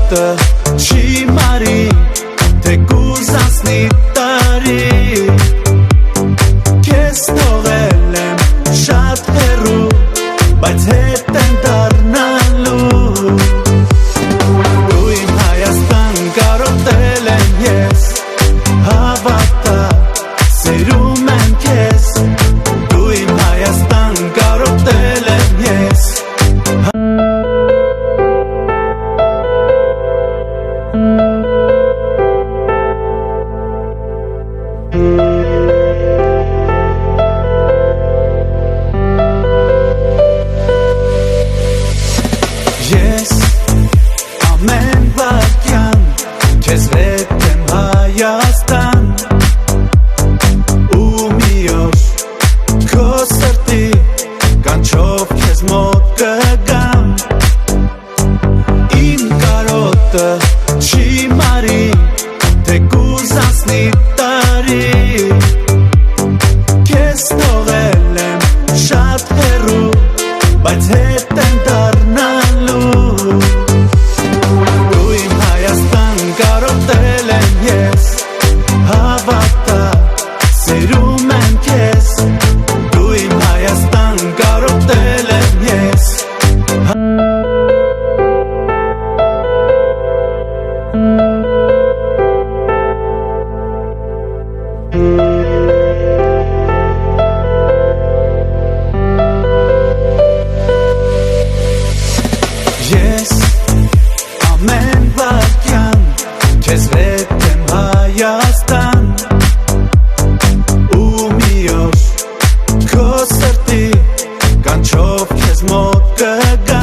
կարոտը չի մարի, թե կուզանցնի տարի, քեզ թողել եմ շատ հեռու, բայց հետ եմ դառնալու, դու իմ Հայաստան կարոտել եմ ես, հավատա սիրում եմ քեզ, դու իմ Հայաստան կարոտել եմ ես. Ես ամեն վայրկյան քեզ հետ եմ Հայաստան, ու մի օր քո սրտի կանչով քեզ մոտ կգամ, իմ կարոտը չի մարի, թե կուզանցնի տարի, քեզ թողել եմ շատ հեռու, բայց հետ եմ դառնալու, դու իմ Հայաստան կարոտել եմ ես, հավատա սիրում եմ քեզ, դու իմ Հայաստան կարոտել եմ ես. Ես ամեն վայրկյան քեզ հետ եմ Հայաստան, ու մի օր քո սրտի կանչով քեզ մոտ կգամ,